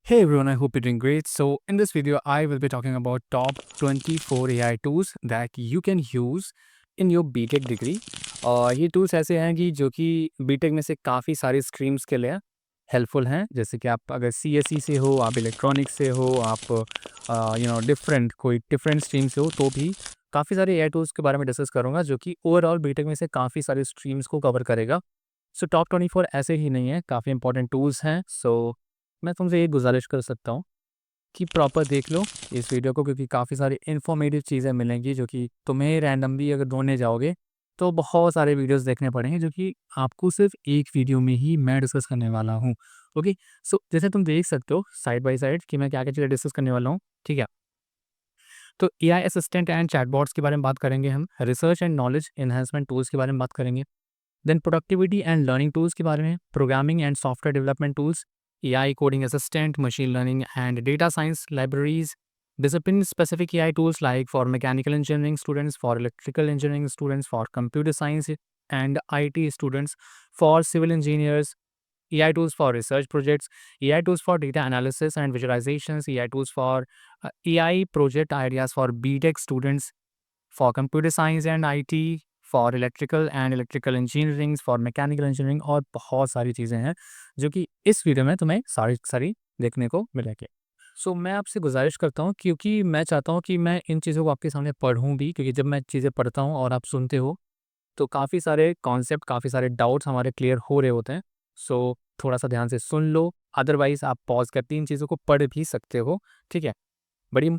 Hey everyone, I hope you're doing great. So, in this video, I will be talking about top 24 AI tools that you can use in your BTech degree. और ये tools ऐसे हैं कि जो कि BTech में से काफ़ी सारी स्ट्रीम्स के लिए हेल्पफुल हैं। जैसे कि आप अगर सीएसई से हो, आप इलेक्ट्रॉनिक्स से हो, आप डिफरेंट कोई डिफरेंट स्ट्रीम से हो, तो भी काफ़ी सारे एआई टूल्स के बारे में डिस्कस करूँगा जो कि ओवरऑल बीटेक में से काफ़ी सारी स्ट्रीम्स को कवर करेगा। सो टॉप 24 ऐसे ही नहीं है, काफ़ी इंपॉर्टेंट टूल्स हैं। सो मैं तुमसे ये गुजारिश कर सकता हूँ कि प्रॉपर देख लो इस वीडियो को, क्योंकि काफ़ी सारी इन्फॉर्मेटिव चीज़ें मिलेंगी जो कि तुम्हें रैंडमली अगर ढूंढने जाओगे तो बहुत सारे वीडियोस देखने पड़ेंगे जो कि आपको सिर्फ एक वीडियो में ही मैं डिस्कस करने वाला हूँ। ओके, सो जैसे तुम देख सकते हो साइड बाय साइड कि मैं क्या क्या चीज़ें डिस्कस करने वाला हूँ। ठीक है, तो एआई असिस्टेंट एंड चैटबॉट्स के बारे में बात करेंगे, हम research and knowledge enhancement tools के बारे में बात करेंगे, then productivity and learning tools के बारे में, programming and software development tools, AI coding assistant, machine learning and data science libraries, discipline specific AI tools like for mechanical engineering students, for electrical engineering students, for computer science and IT students, for civil engineers, AI tools for research projects, AI tools for data analysis and visualizations, AI tools for AI project ideas for BTech students, for computer science and IT, for electrical and electrical engineering, for mechanical engineering, और बहुत सारी चीज़ें हैं जो कि इस video में तुम्हें सारी सारी देखने को मिलेंगे। सो मैं आपसे गुजारिश करता हूँ, क्योंकि मैं चाहता हूँ कि मैं इन चीज़ों को आपके सामने पढ़ूँ भी, क्योंकि जब मैं चीज़ें पढ़ता हूँ और आप सुनते हो तो काफ़ी सारे कॉन्सेप्ट, काफ़ी सारे डाउट्स हमारे क्लियर हो रहे होते हैं। सो थोड़ा सा ध्यान से सुन लो, अदरवाइज़ आप पॉज करके इन चीज़ों को पढ़ भी सकते हो। ठीक है, बड़ी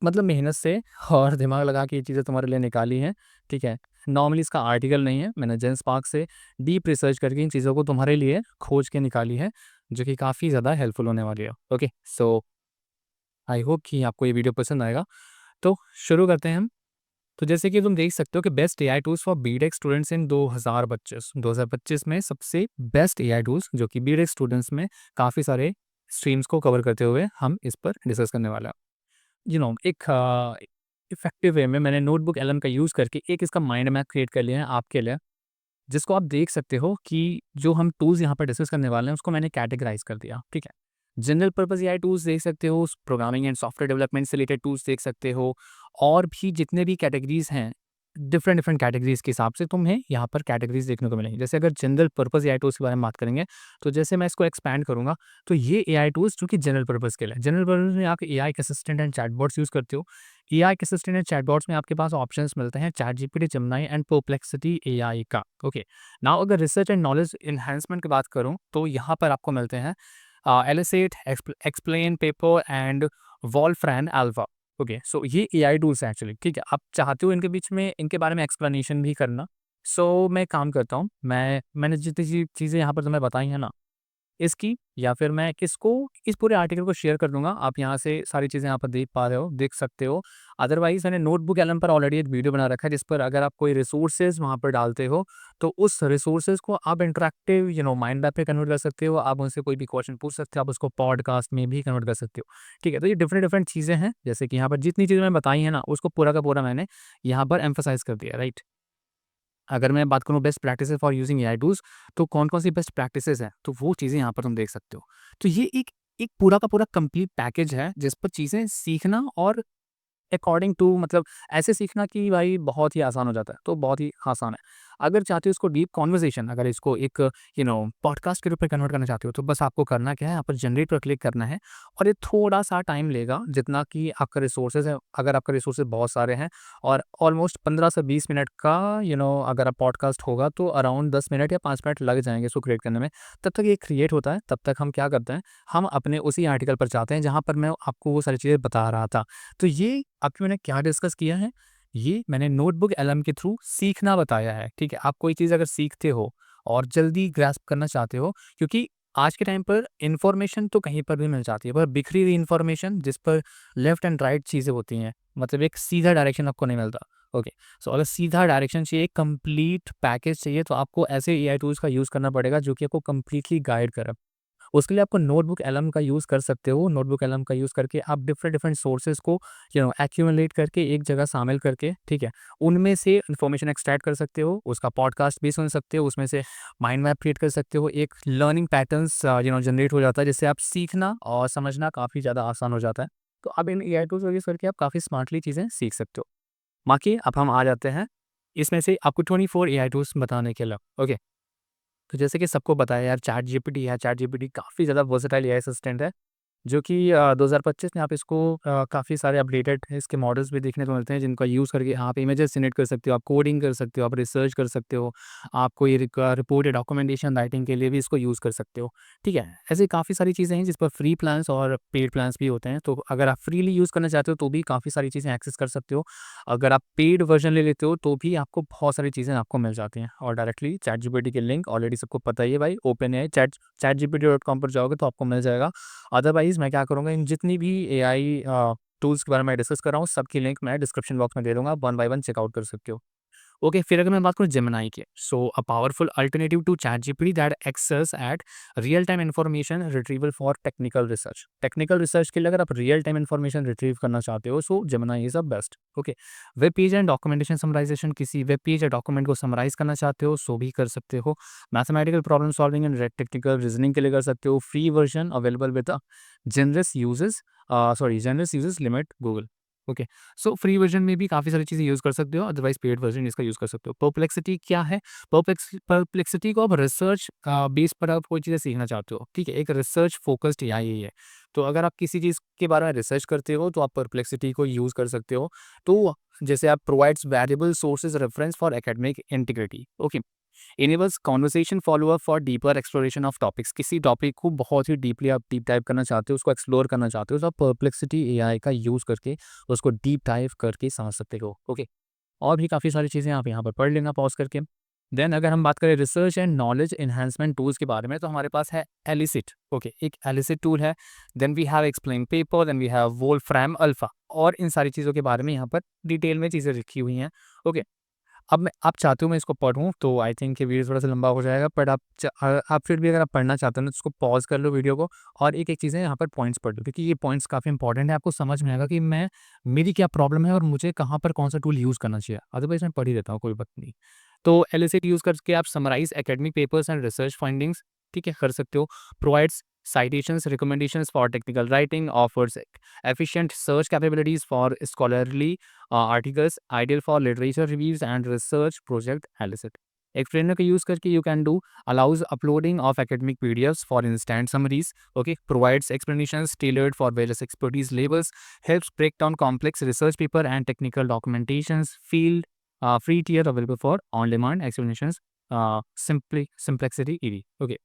मतलब मेहनत से और दिमाग लगा के ये चीज़ें तुम्हारे लिए निकाली हैं। ठीक है, नॉर्मली इसका आर्टिकल नहीं है, मैंने जेंसपार्क से डीप रिसर्च करके इन चीज़ों को तुम्हारे लिए खोज के निकाली है, जो कि काफ़ी ज़्यादा हेल्पफुल होने वाली है। ओके, सो आई होप कि आपको ये वीडियो पसंद आएगा। तो शुरू करते हैं हम। तो जैसे कि तुम देख सकते हो कि best AI tools for BTech students in 2025 में सबसे बेस्ट एआई टूल्स जो कि बीटेक स्टूडेंट्स में काफ़ी सारे स्ट्रीम्स को कवर करते हुए हम इस पर डिस्कस करने वाला हैं। एक इफ़ेक्टिव वे में मैंने नोटबुक एलएम का यूज़ करके एक इसका माइंड मैप क्रिएट कर लिया है आपके लिए, जिसको आप देख सकते हो कि जो हम टूल्स यहाँ पर डिस्कस करने वाले हैं उसको मैंने कैटेगराइज़ कर दिया। ठीक है, जनरल पर्पस एआई टूल्स देख सकते हो, प्रोग्रामिंग एंड सॉफ्टवेयर डेवलपमेंट से रिलेटेड टूल्स देख सकते हो, और भी जितने भी कैटेगरीज़ हैं, डिफरेंट डिफरेंट कैटेगरीज़ के हिसाब से तुम्हें यहाँ पर कैटेगरीज़ देखने को मिलेंगी। जैसे अगर जनरल पर्पस एआई टूल्स के बारे में बात करेंगे, तो जैसे मैं इसको एक्सपैंड करूँगा, तो ये एआई टूल्स जो कि जनरल पर्पस के लिए, जनरल पर्पस में आप AI assistant and chatbots use करते हो। एआई असिस्टेंट एंड चैटबॉट्स में आपके पास ऑप्शंस मिलते हैं ChatGPT, Gemini and Perplexity AI का। ओके, नाउ अगर रिसर्च एंड नॉलेज एनहांसमेंट की बात करूँ, तो यहाँ पर आपको मिलते हैं Elicit, explain paper and Wolfram Alpha. Okay, so ये एआई टूल्स हैं एक्चुअली। ठीक है, आप चाहते हो इनके बीच में इनके बारे में एक्सप्लेनेशन भी करना, सो मैं काम करता हूँ, मैंने जितनी चीज़ें यहाँ पर तुम्हें बताई हैं ना, इसकी या फिर मैं किसको इस पूरे आर्टिकल को शेयर कर दूँगा। आप यहाँ से सारी चीज़ें यहाँ पर देख पा रहे हो, देख सकते हो। अदरवाइज़ मैंने नोटबुक एलएम पर ऑलरेडी एक वीडियो बना रखा है, जिस पर अगर आप कोई रिसोर्सेज़ वहाँ पर डालते हो, तो उस रिसोर्सेज़ को आप इंटरैक्टिव माइंड मैप पे कन्वर्ट कर सकते हो। आप उनसे कोई भी क्वेश्चन पूछ सकते हो, आप उसको पॉडकास्ट में भी कन्वर्ट कर सकते हो। ठीक है, तो ये डिफरेंट डिफरेंट चीज़ें हैं, जैसे कि यहाँ पर जितनी चीज़ें मैंने बताई हैं ना, उसको पूरा का पूरा मैंने यहाँ पर एम्फसाइज़ कर दिया, राइट? अगर मैं बात करूँ best practices for using AI tools, तो कौन-कौन सी बेस्ट प्रैक्टिसेस हैं, तो वो चीज़ें यहाँ पर तुम देख सकते हो। तो ये एक एक पूरा का पूरा कंप्लीट पैकेज है, जिस पर चीज़ें सीखना और अकॉर्डिंग टू ऐसे सीखना कि भाई बहुत ही आसान हो जाता है, तो बहुत ही आसान है। अगर चाहते हो इसको डीप कन्वर्सेशन, अगर इसको एक पॉडकास्ट के रूप में कन्वर्ट करना चाहते हो, तो बस आपको करना क्या है, यहाँ पर जनरेट पर क्लिक करना है, और ये थोड़ा-सा टाइम लेगा, जितना कि आपका रिसोर्सेज़ है। अगर आपका रिसोर्सेज़ बहुत सारे हैं और ऑलमोस्ट 15 से 20 मिनट का अगर आप पॉडकास्ट होगा, तो अराउंड 10 मिनट या 5 मिनट लग जाएँगे इसको क्रिएट करने में। तब तक ये क्रिएट होता है, तब तक हम क्या करते हैं, हम अपने उसी आर्टिकल पर जाते हैं, जहाँ पर मैं आपको वो सारी चीज़ें बता रहा था। तो ये अभी मैंने क्या डिस्कस किया है, ये मैंने नोटबुक एलएम के थ्रू सीखना बताया है। ठीक है, आप कोई चीज़ अगर सीखते हो और जल्दी ग्रैस्प करना चाहते हो, क्योंकि आज के टाइम पर इन्फॉर्मेशन तो कहीं पर भी मिल जाती है, पर बिखरी हुई इन्फॉर्मेशन जिस पर लेफ्ट एंड राइट चीज़ें होती हैं, एक सीधा डायरेक्शन आपको नहीं मिलता। ओके, सो अगर सीधा डायरेक्शन चाहिए, कंप्लीट पैकेज चाहिए, तो आपको ऐसे एआई टूल्स का यूज़ करना पड़ेगा जो कि आपको कंप्लीटली गाइड करे। उसके लिए आपको नोटबुक एलएम का यूज़ कर सकते हो। नोटबुक एलएम का यूज़ करके आप डिफरेंट डिफरेंट सोर्सेज़ को एक्यूमुलेट करके एक जगह शामिल करके, ठीक है? उनमें से इन्फॉर्मेशन एक्सट्रैक्ट कर सकते हो, उसका पॉडकास्ट भी सुन सकते हो, उसमें से माइंड मैप क्रिएट कर सकते हो, एक लर्निंग पैटर्न्स जनरेट हो जाता है, जिससे आप सीखना और समझना काफ़ी ज़्यादा आसान हो जाता है। तो अब इन एआई टूल्स का यूज़ करके आप काफ़ी स्मार्टली चीज़ें सीख सकते हो। बाकी अब हम आ जाते हैं इसमें से आपको 24 एआई टूल्स बताने के लिए, ओके? तो जैसे कि सबको पता है यार, चैट जीपीटी है, चैट जीपीटी काफ़ी ज़्यादा वर्सेटाइल एआई असिस्टेंट है। जो कि 2025 में आप इसको काफ़ी सारे अपडेटेड इसके मॉडल्स भी देखने को मिलते हैं, जिनका यूज़ करके आप इमेजेस जनरेट कर सकते हो, आप कोडिंग कर सकते हो, आप रिसर्च कर सकते हो, आप कोई रिपोर्ट या डॉक्यूमेंटेशन राइटिंग के लिए भी इसको यूज़ कर सकते हो, ठीक है? ऐसी काफ़ी सारी चीज़ें हैं जिस पर फ्री प्लान्स और पेड प्लान्स भी होते हैं, तो अगर आप फ्रीली यूज़ करना चाहते हो तो भी काफ़ी सारी चीज़ें एक्सेस कर सकते हो। अगर आप पेड वर्ज़न ले लेते हो तो भी आपको बहुत सारी चीज़ें आपको मिल जाती हैं, और डायरेक्टली चैट जीपीटी के लिंक ऑलरेडी सबको पता ही है भाई, ओपन एआई chatgpt.com पर जाओगे तो आपको मिल जाएगा। अदरवाइज़ मैं क्या करूँगा, इन जितनी भी एआई टूल्स के बारे में डिस्कस कर रहा हूँ, सबकी लिंक मैं डिस्क्रिप्शन बॉक्स में दे दूँगा, वन बाय वन चेकआउट कर सकते हो। ओके, फिर अगर मैं बात करूँ जेमिनी की, so a powerful alternative to ChatGPT that access at real time information retrieval for technical research. Technical research के लिए अगर आप रियल टाइम इन्फॉर्मेशन रिट्रीव करना चाहते हो, so Gemini is a best. Okay, web page and documentation summarisation, किसी web page या document को समराइज़ करना चाहते हो, सो भी कर सकते हो। Mathematical problem solving and technical reasoning के लिए कर सकते हो। Free version available with a generous usages limit Google. Okay, so free version में भी काफ़ी सारी चीज़ें यूज़ कर सकते हो, अदरवाइज़ पेड वर्जन इसका यूज़ कर सकते हो। परप्लेक्सिटी क्या है? परप्लेक्सिटी को आप रिसर्च बेस पर आप कोई चीज़ें सीखना चाहते हो, ठीक है? एक रिसर्च फोकस्ड एआई है। तो अगर आप किसी चीज़ के बारे में रिसर्च करते हो तो आप परप्लेक्सिटी को यूज़ कर सकते हो। तो जैसे आप provides valuable sources reference for academic integrity, okay? Enables conversation follower for deeper exploration of topics, किसी टॉपिक को बहुत ही डीपली आप डीप डाइव करना चाहते हो, उसको एक्सप्लोर करना चाहते हो, तो आप परप्लेक्सिटी एआई का यूज़ करके उसको डीप डाइव करके समझ सकते हो। ओके, और भी काफ़ी सारी चीज़ें आप यहाँ पर पढ़ लेना पॉज करके। देन अगर हम बात करें research and knowledge enhancement tools के बारे में, तो हमारे पास है एलिसिट। ओके, एक एलिसिट टूल है। Then we have explain paper, then we have Wolfram Alpha, और इन सारी चीज़ों के बारे में यहाँ पर डिटेल में चीज़ें लिखी हुई हैं। ओके, अब मैं आप चाहते हो मैं इसको पढ़ूँ तो आई थिंक ये वीडियो थोड़ा-सा लंबा हो जाएगा, बट आप फिर भी अगर आप पढ़ना चाहते हो ना, तो उसको पॉज़ कर लो वीडियो को, और एक-एक चीज़ें यहाँ पर पॉइंट्स पढ़ लो, क्योंकि ये पॉइंट्स काफ़ी इंपॉर्टेंट है। आपको समझ में आएगा कि मेरी क्या प्रॉब्लम है और मुझे कहाँ पर कौन-सा टूल यूज़ करना चाहिए। अदरवाइज़ मैं पढ़ ही लेता हूँ, कोई बात नहीं। तो एलिसिट यूज़ करके आप summarise academic papers and research findings, ठीक है, कर सकते हो। Provides citations, recommendations for technical writing, offers efficient search capabilities for scholarly articles, ideal for literature reviews and research project elicit. एक ट्रेनर का यूज़ करके you can do allows uploading of academic PDFs for instant summaries, okay, provides explanations tailored for various expertise levels, helps break down complex research paper and technical documentations, field free tier available for on-demand explanations, simplicity ED, okay.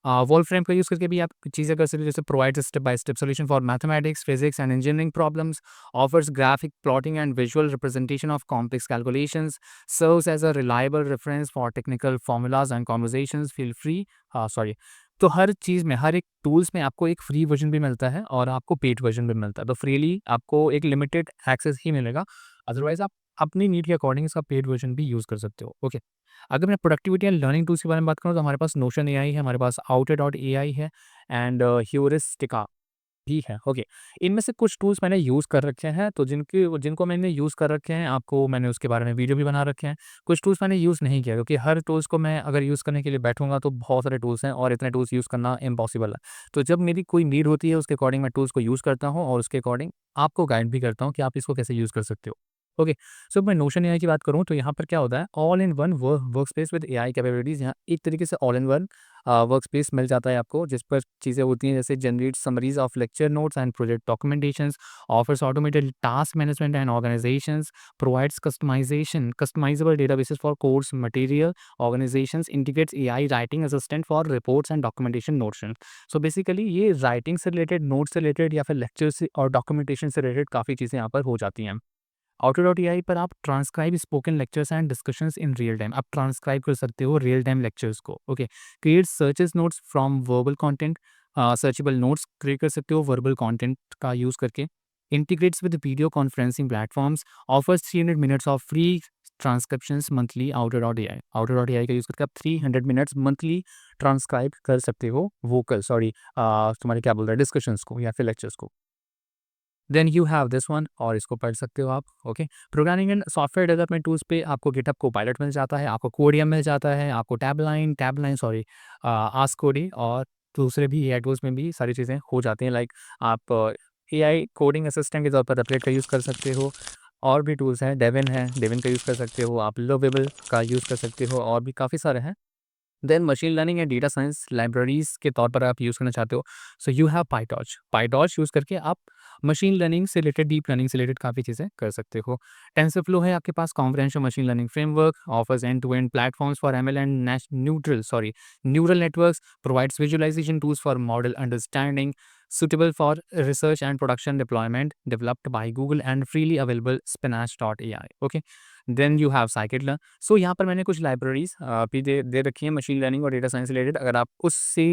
वोल्फ्रेम का use करके भी आप चीज़ें कर सकते हो, जैसे provides step by step solution for mathematics, physics and engineering problems, offers graphic plotting and visual representation of complex calculations, serves as a reliable reference for technical formulas and conversations, feel free sorry. तो हर चीज़ में, हर एक tools में आपको एक free version भी मिलता है और आपको पेड वर्जन भी मिलता है। तो फ्रीली आपको एक लिमिटेड एक्सेस ही मिलेगा, अदरवाइज़ आप अपनी नीड के अकॉर्डिंग इसका पेड वर्जन भी यूज़ कर सकते हो। ओके, अगर मैं प्रोडक्टिविटी एंड लर्निंग टूल्स के बारे में बात करूँ तो हमारे पास नोशन एआई है, हमारे पास आउटर डॉट एआई है, एंड ह्यूरिस्टिका भी है। ओके, इनमें से कुछ टूल्स मैंने यूज़ कर रखे हैं, तो जिनको मैंने यूज़ कर रखे हैं, आपको मैंने उसके बारे में वीडियो भी बना रखे हैं। कुछ टूल्स मैंने यूज़ नहीं किया, क्योंकि हर टूल्स को मैं अगर यूज़ करने के लिए बैठूँगा तो बहुत सारे टूल्स हैं और इतने टूल्स यूज़ करना इम्पॉसिबल है। तो जब मेरी कोई नीड होती है उसके अकॉर्डिंग मैं टूल्स को यूज़ करता हूँ, और उसके अकॉर्डिंग आपको गाइड भी करता हूँ कि आप इसको कैसे यूज़ कर सकते हो। ओके, सो मैं नोशन एआई की बात करूँ तो यहाँ पर क्या होता है, all in one workspace with AI capabilities. यहाँ एक तरीके से ऑल इन वन वर्कस्पेस मिल जाता है आपको, जिस पर चीज़ें होती हैं जैसे generate summaries of lecture notes and project documentations, offers automated task management and organisations, provides customisable databases for course material organisations, integrates AI writing assistant for reports and documentation notes. So basically ये writing से related, notes से related या फिर lecture से और documentation से related काफ़ी चीज़ें यहाँ पर हो जाती हैं। ऑटो डॉट एआई पर आप transcribe spoken lectures and discussions in real time, आप ट्रांसक्राइब कर सकते हो रियल टाइम लेक्चर्स को। Okay, create searches notes from verbal content, searchable notes create कर सकते हो वर्बल कंटेंट का यूज़ करके। Integrates with video conferencing platforms, offers 300 minutes of free transcriptions monthly Otter dot AI, Otter dot AI का use करके आप 300 minutes monthly transcribe कर सकते हो वोकल सॉरी तुम्हारे क्या बोल रहे हैं डिस्कशंस को या फिर लेक्चर्स को। Then you have this one और इसको पढ़ सकते हो आप। Okay, programming and software development tools पे आपको गिटहब कोपायलट मिल जाता है, आपको कोडियम मिल जाता है, आपको टैबलाइन सॉरी आस्क कोडी और दूसरे भी एआई टूल्स में भी सारी चीज़ें हो जाती हैं। लाइक आप एआई कोडिंग असिस्टेंट के तौर पर रेपलेट का यूज़ कर सकते हो। और भी टूल्स हैं, डेविन है, डेविन का यूज़ कर सकते हो आप, लवेबल का यूज़ कर सकते हो और भी काफ़ी सारे हैं। Then machine learning and data science libraries के तौर पर आप यूज़ करना चाहते हो, so you have PyTorch, PyTorch use करके आप मशीन लर्निंग से रिलेटेड, डीप लर्निंग से रिलेटेड काफ़ी चीज़ें कर सकते हो। टेंसरफ्लो है आपके पास, conferential machine learning framework offers end to end platforms for ML and neural networks, provides visualization tools for model understanding, suitable for research and production deployment, developed by Google and freely available spinach.ai. Okay, then you have scikit-learn. So यहाँ पर मैंने कुछ libraries भी दे रखी हैं machine learning और data science related. अगर आप उससे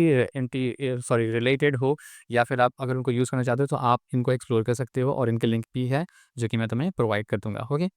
रिलेटेड हो या फिर आप अगर उनको यूज़ करना चाहते हो तो आप इनको एक्सप्लोर कर सकते हो और इनके लिंक भी है जो कि मैं तुम्हें प्रोवाइड कर दूंगा। Okay,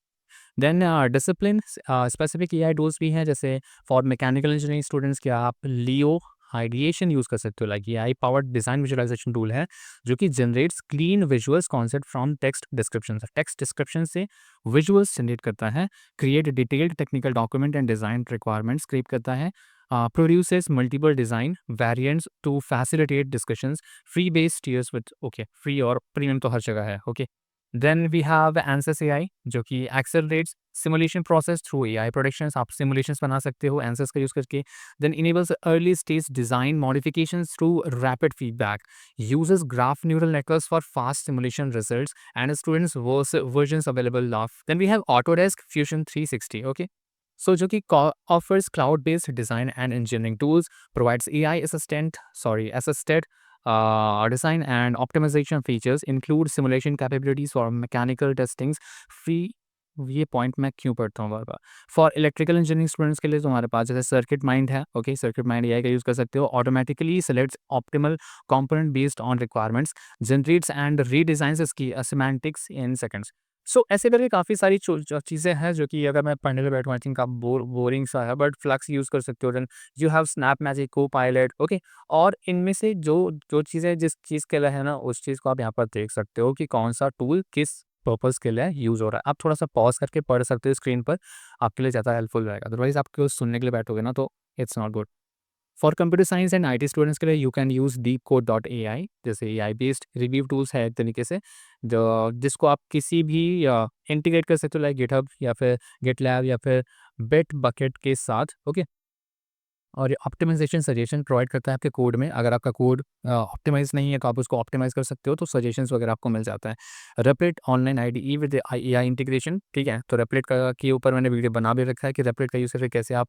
then discipline specific AI tools भी हैं, जैसे फॉर मैकेनिकल इंजीनियरिंग स्टूडेंट्स क्या आप लियो आइडिएशन यूज़ कर सकते हो। Like AI powered design visualization tool है जो कि generates clean visuals concept from text description से विजुअल्स जनरेट करता है, create detailed technical document and design requirements create करता है, produces multiple design variants to facilitate discussions, free based tiers with okay free और premium तो हर जगह है। Okay, then we have Ansys AI जो कि accelerates simulation process through AI productions, आप सिमुलेशंस बना सकते हो एंसेस का यूज़ करके। Then enables early stage design modifications through rapid feedback, uses graph neural networks for fast simulation results and students versions available now. Then we have Autodesk Fusion 360। Okay, so जो कि offers cloud-based design and engineering tools, provides AI assisted design and optimization features, include simulation capabilities for mechanical testings, free। ये point मैं क्यों पढ़ता हूँ बार बार, for electrical engineering students के लिए तो हमारे पास जैसे सर्किट माइंड है। ओके, सर्किट माइंड एआई का यूज़ कर सकते हो, automatically selects optimal component based on requirements, generates and redesigns इसकी सेमेंटिक्स इन सेकंड्स। सो ऐसे करके काफ़ी सारी चीज़ें हैं जो कि अगर मैं पढ़ने पे बैठूँ आई थिंक आप बोरिंग सा है, बट फ्लक्स यूज़ कर सकते हो। Then you have Snap Magic Copilot. Okay, और इनमें से जो जो चीज़ें जिस चीज़ के लिए है ना उस चीज़ को आप यहाँ पर देख सकते हो कि कौन सा टूल किस पर्पज़ के लिए यूज़ हो रहा है। आप थोड़ा सा पॉज करके पढ़ सकते हो स्क्रीन पर, आपके लिए ज़्यादा हेल्पफुल रहेगा। अदरवाइज आपको सुनने के लिए बैठोगे ना तो it's not good. For computer science and IT students के लिए you can use deep code dot AI, जैसे एआई बेस्ड रिव्यू टूल्स है एक तरीके से जो जिसको आप किसी भी इंटीग्रेट कर सकते हो लाइक गिटहब या फिर गिटलैब या फिर बिट बकेट के साथ। ओके, और ये ऑप्टिमाइजेशन सजेशन प्रोवाइड करता है आपके कोड में। अगर आपका कोड ऑप्टिमाइज नहीं है तो आप उसको ऑप्टिमाइज कर सकते हो, तो सजेशंस वगैरह आपको मिल जाता है। रेपलेट online IDE with AI integration, ठीक है, तो रेपलेट का के ऊपर मैंने वीडियो बना भी रखा है कि रेपलेट का यूज़ करके कैसे आप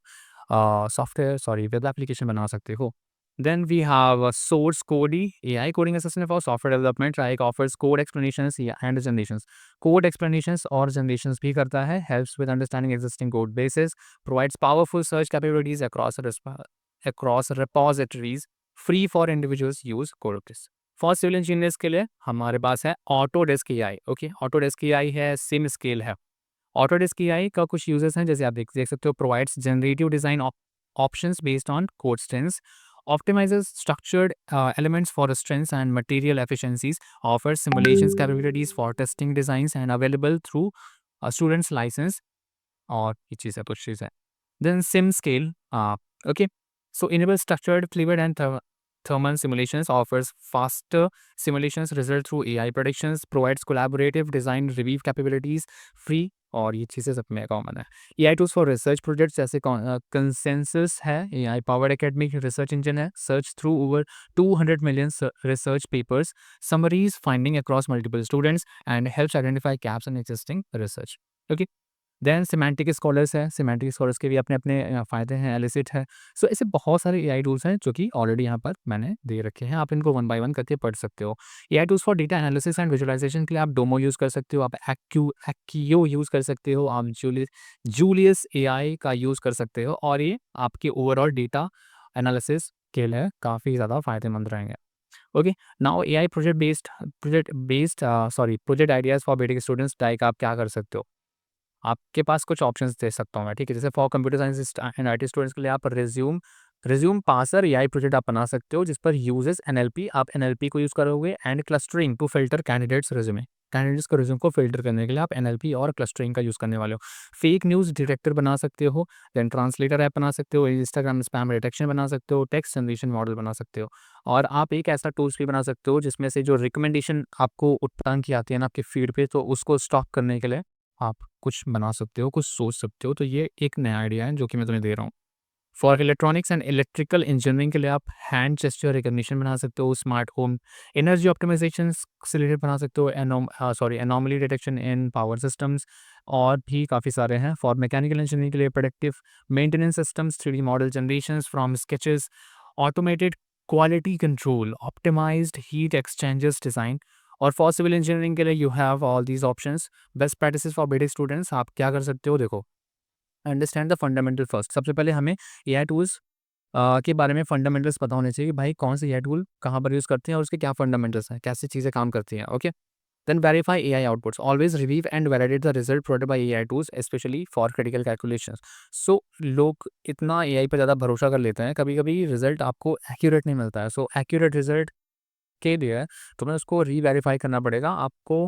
वेब एप्लीकेशन बना सकते हो। देन वी हैव सोर्स कोडी, AI coding assistant for software development, like offers code explanations and generations, code explanations और जनरेशंस भी करता है, helps with understanding existing code basis, provides powerful search capabilities across repositories, free for individuals use Codebase। For civil engineers के लिए हमारे पास है Autodesk AI. Okay, Autodesk AI है, सिम स्केल है। ऑटोडेस्क एआई का कुछ यूजेस हैं जैसे आप देख सकते हो, provides generative design options based on code strings, optimizes structured elements for strengths and material efficiencies, offers simulations capabilities for testing designs and available through a student's license। और ये चीज़ है कुछ चीज़ है। Then sim scale, okay, so enable structured fluid and thermal simulations, offers faster simulations result through AI predictions, provides collaborative design review capabilities, free। और ये चीज़ें सब में कॉमन है। AI tools for research projects जैसे कंसेंसस है, AI powered academic research engine है, search through over 200 million research papers, summaries finding across multiple students and helps identify gaps in existing research. Okay, then semantic scholars है, semantic scholars के भी अपने अपने फ़ायदे हैं, एलिसिट है। सो ऐसे बहुत सारे एआई टूल्स हैं जो कि ऑलरेडी यहाँ पर मैंने दे रखे हैं, आप इनको वन बाय वन करके पढ़ सकते हो। AI tools for data analysis and visualisation के लिए आप डोमो यूज़ कर सकते हो, आप एक्कियो यूज़ कर सकते हो, आप जूलियस एआई का यूज़ कर सकते हो, और ये आपके ओवरऑल डेटा एनालिसिस के लिए काफ़ी ज़्यादा फ़ायदेमंद रहेंगे। Okay, now AI project ideas for BTech students, like आप क्या कर सकते हो, आपके पास कुछ ऑप्शंस दे सकता हूँ मैं, ठीक है? जैसे for computer science and IT students के लिए आप रिज्यूम पासर एआई प्रोजेक्ट आप बना सकते हो, जिस पर यूजेस एनएलपी, आप एनएलपी को यूज़ करोगे and clustering to filter candidates resume. Candidates के रिज्यूम को फिल्टर करने के लिए आप एनएलपी और क्लस्टरिंग का यूज़ करने वाले हो। फेक न्यूज़ डिटेक्टर बना सकते हो, देन ट्रांसलेटर ऐप बना सकते हो, इंस्टाग्राम स्पैम डिटेक्शन बना सकते हो, टेक्स्ट जनरेशन मॉडल बना सकते हो। और आप एक ऐसा टूल्स भी बना सकते हो जिसमें से जो रिकमेंडेशन आपको उत्पन्न की आती है ना आपके फीड पे, तो उसको स्टॉप करने के लिए आप कुछ बना सकते हो, कुछ सोच सकते हो। तो ये एक नया आइडिया है जो कि मैं तुम्हें दे रहा हूँ। For electronics and electrical engineering के लिए आप हैंड जेस्चर रिकॉग्निशन बना सकते हो, स्मार्ट होम एनर्जी ऑप्टिमाइजेशन से रिलेटेड बना सकते हो, एनोमली डिटेक्शन इन पावर सिस्टम्स, और भी काफ़ी सारे हैं। फॉर मैकेनिकल इंजीनियरिंग के लिए productive maintenance systems, 3D model generations from sketches, automated quality control, optimised heat exchangers design. और फॉर सिविल इंजीनियरिंग के लिए you have all these options. Best practices for BTech students, आप क्या कर सकते हो, देखो, अंडरस्टैंड द फंडामेंटल फर्स्ट। सबसे पहले हमें एआई टूल्स के बारे में फंडामेंटल्स पता होने चाहिए कि भाई कौन से एआई टूल कहाँ पर यूज़ करते हैं और उसके क्या फंडामेंटल्स हैं, कैसे चीज़ें काम करती हैं, okay. Then verify AI outputs, always review and validate the result provided by AI tools specially for critical calculations. So लोग इतना एआई पर ज़्यादा भरोसा कर लेते हैं, कभी कभी रिजल्ट आपको एक्यूरेट नहीं मिलता है। सो एक्यूरेट रिजल्ट के लिए तुम्हें उसको री-वेरीफ़ाई करना पड़ेगा। आपको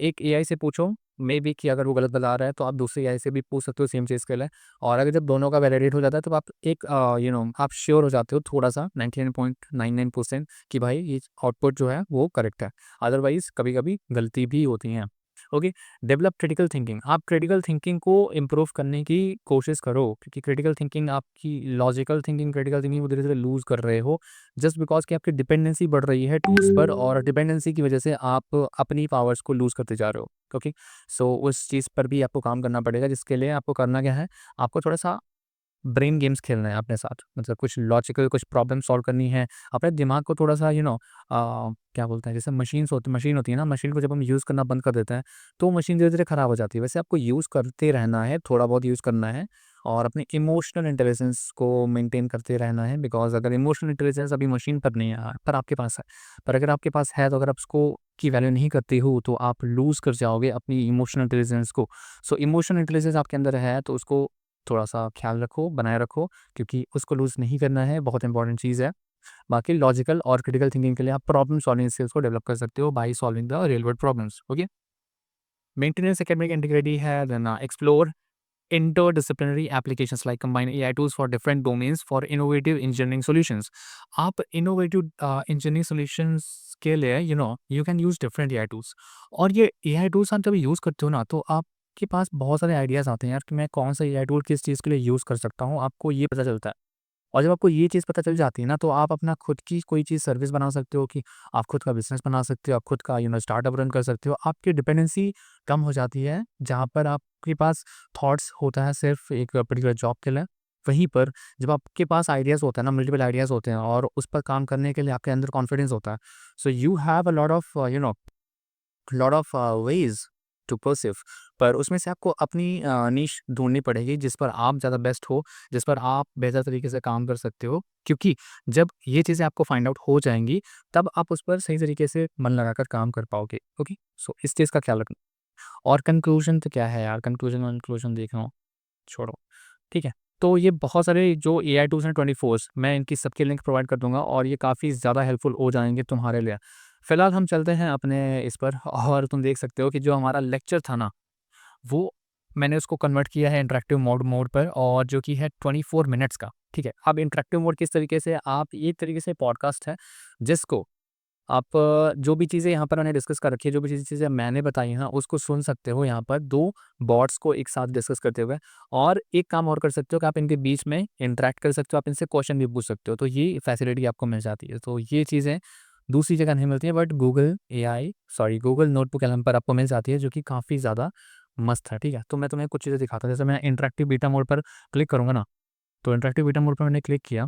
एक एआई से पूछो, मे बी कि अगर वो गलत बता रहा है तो आप दूसरे एआई से भी पूछ सकते हो सेम चीज़ के लिए। और अगर जब दोनों का वैलिडेट हो जाता है तो आप एक आप श्योर हो जाते हो थोड़ा-सा 99.99% कि भाई ये आउटपुट जो है वो करेक्ट है। अदरवाइज़ कभी-कभी गलती भी होती हैं। ओके, डेवलप क्रिटिकल थिंकिंग, आप क्रिटिकल थिंकिंग को इम्प्रूव करने की कोशिश करो, क्योंकि क्रिटिकल थिंकिंग आपकी लॉजिकल थिंकिंग, क्रिटिकल थिंकिंग को धीरे-धीरे लूज़ कर रहे हो जस्ट बिकॉज़ कि आपकी डिपेंडेंसी बढ़ रही है टूल्स पर, और डिपेंडेंसी की वजह से आप अपनी पावर्स को लूज़ करते जा रहे हो। ओके, सो उस चीज़ पर भी आपको काम करना पड़ेगा, जिसके लिए आपको करना क्या है, आपको थोड़ा-सा ब्रेन गेम्स खेलना है अपने साथ। मतलब कुछ लॉजिकल कुछ प्रॉब्लम सॉल्व करनी है। अपने दिमाग को थोड़ा-सा क्या बोलते हैं, जैसे मशीन होती है ना, मशीन को जब हम यूज़ करना बंद कर देते हैं, तो मशीन धीरे-धीरे खराब हो जाती है। वैसे आपको यूज़ करते रहना है, थोड़ा बहुत यूज़ करना है और अपनी इमोशनल इंटेलिजेंस को मेंटेन करते रहना है, बिकॉज़ अगर इमोशनल इंटेलिजेंस अभी मशीन पर नहीं है, पर आपके पास है। पर अगर आपके पास है, तो अगर आप उसको की वैल्यू नहीं करते हो, तो आप लूज़ कर जाओगे अपनी इमोशनल इंटेलिजेंस को। सो इमोशनल इंटेलिजेंस आपके अंदर है, तो उसको थोड़ा-सा ख़्याल रखो, बनाए रखो, क्योंकि उसको लूज़ नहीं करना है, बहुत इंपॉर्टेंट चीज़ है। बाकी लॉजिकल और क्रिटिकल थिंकिंग के लिए आप प्रॉब्लम सॉल्विंग स्किल्स को डेवलप कर सकते हो by solving the real world problems, okay. Maintenance academic integrity है, then explore interdisciplinary applications like combine AI tools for different domains for innovative engineering solutions. आप innovative engineering solutions के लिए you can use different AI tools, और ये AI tools आप जब use करते हो ना, तो आपके पास बहुत सारे आइडियाज़ आते हैं यार कि मैं कौन सा AI टूल किस चीज़ के लिए यूज़ कर सकता हूँ, आपको ये पता चलता है। और जब आपको ये चीज़ पता चल जाती है ना, तो आप अपना खुद की कोई चीज़ सर्विस बना सकते हो, कि आप खुद का बिज़नेस बना सकते हो, आप खुद का स्टार्टअप रन कर सकते हो। आपकी डिपेंडेंसी कम हो जाती है, जहाँ पर आपके पास थॉट्स होता है सिर्फ़ एक पर्टिकुलर जॉब के लिए। वहीं पर जब आपके पास आइडियाज़ होता है ना, मल्टीपल आइडियाज़ होते हैं और उस पर काम करने के लिए आपके अंदर कॉन्फिडेंस होता है। So you have a lot of ways to perceive, पर उसमें से आपको अपनी नीश ढूँढनी पड़ेगी जिस पर आप ज़्यादा बेस्ट हो, जिस पर आप बेहतर तरीके से काम कर सकते हो। क्योंकि जब ये चीज़ें आपको फाइंड आउट हो जाएँगी, तब आप उस पर सही तरीके से मन लगाकर काम कर पाओगे। ओके? सो इस चीज़ का ख्याल रखना। और कंक्लूज़न तो क्या है यार, कंक्लूज़न देख रहा हूँ, छोड़ो, ठीक है? तो ये बहुत सारे जो एआई टूल्स हैं 24, मैं इनकी सबकी लिंक प्रोवाइड कर दूँगा और ये काफ़ी ज़्यादा हेल्पफुल हो जाएँगे तुम्हारे लिए। फिलहाल हम चलते हैं अपने इस पर, और तुम देख सकते हो कि जो हमारा लेक्चर था ना, वो मैंने उसको कन्वर्ट किया है इंटरैक्टिव मोड पर, और जो कि है 24 मिनट्स का, ठीक है? अब इंटरैक्टिव मोड किस तरीके से, आप एक तरीके से पॉडकास्ट है जिसको आप जो भी चीज़ें यहाँ पर मैंने डिस्कस कर रखी है, जो भी चीज़ें मैंने बताई हैं, उसको सुन सकते हो यहाँ पर 2 बॉट्स को एक साथ डिस्कस करते हुए। और एक काम और कर सकते हो कि आप इनके बीच में इंटरैक्ट कर सकते हो, आप इनसे क्वेश्चन भी पूछ सकते हो, तो ये फैसिलिटी आपको मिल जाती है। तो ये चीज़ें दूसरी जगह नहीं मिलती है, बट गूगल नोटबुक एलएम पर आपको मिल जाती है, जो कि काफ़ी ज़्यादा मस्त है, ठीक है? तो मैं तुम्हें कुछ चीज़ें दिखाता हूँ, जैसे मैं इंटरैक्टिव बीटा मोड पर क्लिक करूँगा ना, तो इंटरैक्टिव बीटा मोड पर मैंने क्लिक किया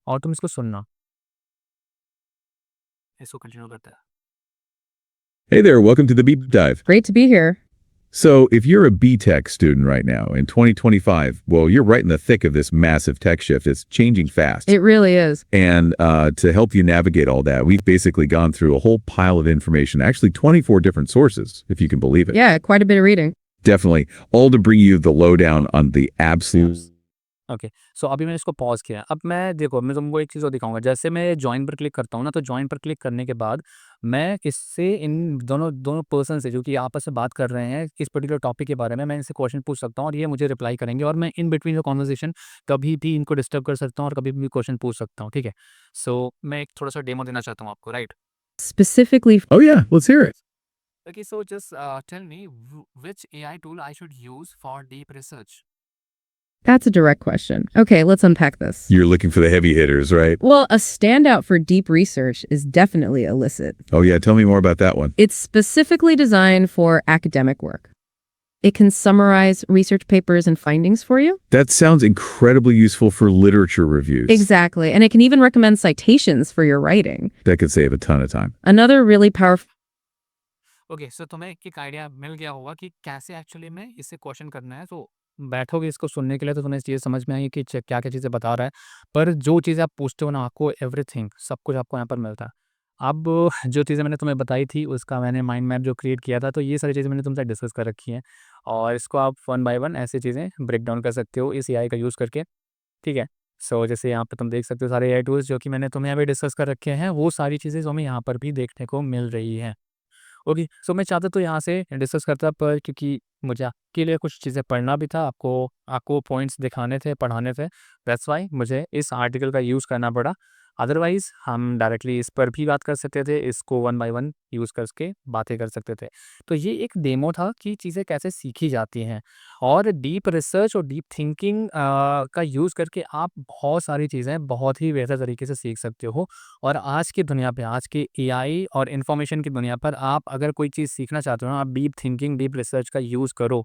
और तुम इसको सुनना। इसको कंटिन्यू करते हैं। Hey there, welcome to the Beep Dive. Great to be here. So, if you're a B-Tech student right now in 2025, well, you're right in the thick of this massive tech shift. It's changing fast. It really is. And to help you navigate all that, we've basically gone through a whole pile of information, actually 24 different sources, if you can believe it. Yeah, quite a bit of reading. Definitely. All to bring you the lowdown on the absolute. Okay, so अभी मैंने इसको pause किया। अब मैं देखो, मैं तुमको एक चीज़ और दिखाऊँगा। जैसे मैं जॉइन पर क्लिक करता हूँ ना, तो जॉइन पर क्लिक करने के बाद मैं इससे इन दोनों दोनों पर्सन से जो कि आपस में बात कर रहे हैं इस पर्टिकुलर टॉपिक के बारे में, मैं इनसे क्वेश्चन पूछ सकता हूँ और ये मुझे रिप्लाई करेंगे और मैं इन बिटवीन द कन्वर्सेशन कभी भी इनको डिस्टर्ब कर सकता हूँ और कभी भी क्वेश्चन पूछ सकता हूँ, ठीक है? सो मैं एक थोड़ा-सा डेमो देना चाहता हूँ आपको, right? specifically Oh, yeah. Let's hear it. Okay, so just tell me which AI tool I should use for deep research? That's a direct question. Okay, let's unpack this. You're looking for the heavy hitters, right? Well, a standout for deep research is definitely Elicit. Oh, yeah. Tell me more about that one. It's specifically designed for academic work. It can summarize research papers and findings for you. That sounds incredibly useful for literature reviews. Exactly. And it can even recommend citations for your writing. That could save a ton of time. Another really powerful okay, so तुम्हें एक idea मिल गया होगा कि कैसे actually में इससे question करना है। तो बैठोगे इसको सुनने के लिए तो तुम्हें चीज़ें समझ में आएगी कि क्या क्या चीज़ें बता रहा है। पर जो चीज़ें आप पूछते हो ना, आपको एवरीथिंग सब कुछ आपको यहाँ पर मिलता है। अब जो चीज़ें मैंने तुम्हें बताई थी उसका मैंने माइंड मैप जो क्रिएट किया था, तो ये सारी चीज़ें मैंने तुमसे डिस्कस कर रखी हैं और इसको आप वन बाय वन ऐसी चीज़ें ब्रेक डाउन कर सकते हो इस एआई का यूज़ करके, ठीक है? सो जैसे यहाँ पे तुम देख सकते हो सारे एआई टूल्स जो कि मैंने तुम्हें अभी डिस्कस कर रखे हैं, वो सारी चीज़ें जो हमें यहाँ पर भी देखने को मिल रही हैं। ओके, सो मैं चाहता तो यहाँ से डिस्कस करता, पर क्योंकि मुझे आपके लिए कुछ चीज़ें पढ़ना भी था, आपको आपको पॉइंट्स दिखाने थे, पढ़ाने थे, दैट्स व्हाई मुझे इस आर्टिकल का यूज़ करना पड़ा। अदरवाइज़ हम डायरेक्टली इस पर भी बात कर सकते थे, इसको वन बाय वन यूज़ करके बातें कर सकते थे। तो ये एक डेमो था कि चीज़ें कैसे सीखी जाती हैं और डीप रिसर्च और डीप थिंकिंग का यूज़ करके आप बहुत सारी चीज़ें बहुत ही बेहतर तरीके से सीख सकते हो। और आज की दुनिया पे, आज के एआई और इन्फॉर्मेशन की दुनिया पर आप अगर कोई चीज़ सीखना चाहते हो ना, आप डीप थिंकिंग, डीप रिसर्च का यूज़ करो,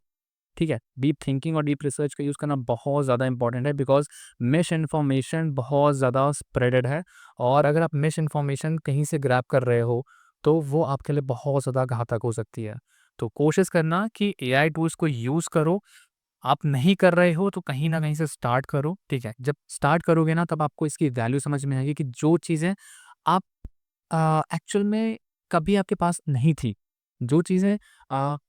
ठीक है? डीप थिंकिंग और डीप रिसर्च का यूज़ करना बहुत ज़्यादा इंपॉर्टेंट है बिकॉज़ मिस इन्फॉर्मेशन बहुत ज़्यादा स्प्रेडेड है और अगर आप मिस इन्फॉर्मेशन कहीं से ग्रैब कर रहे हो, तो वो आपके लिए बहुत ज़्यादा घातक हो सकती है। तो कोशिश करना कि एआई टूल्स को यूज़ करो। आप नहीं कर रहे हो तो कहीं न कहीं से स्टार्ट करो, ठीक है? जब स्टार्ट करोगे ना, तब आपको इसकी वैल्यू समझ में आएगी कि जो चीज़ें आप एक्चुअल में कभी आपके पास नहीं थी। जो चीज़ें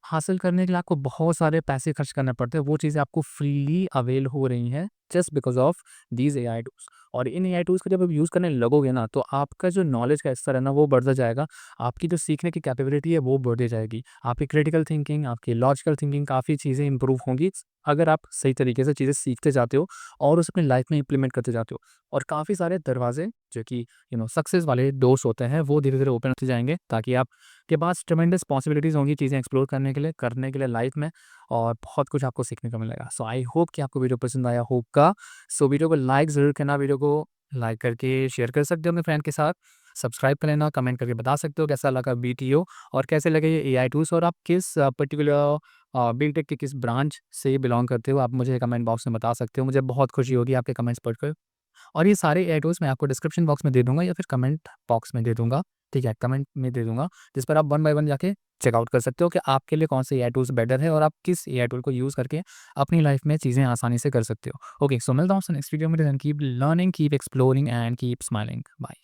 हासिल करने के लिए आपको बहुत सारे पैसे खर्च करने पड़ते हैं, वो चीज़ें आपको फ्रीली अवेल हो रही हैं just because of these AI tools. और इन एआई टूल्स को जब आप यूज़ करने लगोगे ना, तो आपका जो नॉलेज का स्तर है ना, वो बढ़ता जाएगा। आपकी जो सीखने की कैपेबिलिटी है, वो बढ़ती जाएगी। आपकी क्रिटिकल थिंकिंग, आपकी लॉजिकल थिंकिंग, काफ़ी चीज़ें इम्प्रूव होंगी, अगर आप सही तरीके से चीज़ें सीखते जाते हो और उसे अपनी लाइफ़ में इम्प्लीमेंट करते जाते हो। और काफ़ी सारे दरवाज़े जो कि सक्सेस वाले डोर्स होते हैं, वो धीरे-धीरे ओपन होते जाएँगे ताकि आपके पास ट्रेमेंडस पॉसिबिलिटीज़ होंगी चीज़ें एक्सप्लोर करने के लिए लाइफ़ में और बहुत कुछ आपको सीखने को मिलेगा। सो आई होप कि आपको वीडियो पसंद आया होगा। सो वीडियो को लाइक ज़रूर करना, वीडियो को लाइक करके शेयर कर सकते हो अपने फ्रेंड के साथ। सब्सक्राइब कर लेना, कमेंट करके बता सकते हो कैसा लगा बीटीओ और कैसे लगे ये एआई टूल्स और आप किस पर्टिकुलर बीटेक के किस ब्रांच से बिलॉन्ग करते हो, आप मुझे कमेंट बॉक्स में बता सकते हो। मुझे बहुत खुशी होगी आपके कमेंट्स पढ़कर। और ये सारे एआई टूल्स मैं आपको डिस्क्रिप्शन बॉक्स में दे दूँगा या फिर कमेंट बॉक्स में दे दूँगा, ठीक है? कमेंट में दे दूँगा, जिस पर आप वन बाय वन जाके चेकआउट कर सकते हो कि आपके लिए कौन से एआई टूल्स बेटर है और आप किस एआई टूल को यूज़ करके अपनी लाइफ़ में चीज़ें आसानी से कर सकते हो। ओके, सो मिलता हूँ आपसे नेक्स्ट वीडियो में। Till then keep learning, keep exploring and keep smiling. Bye.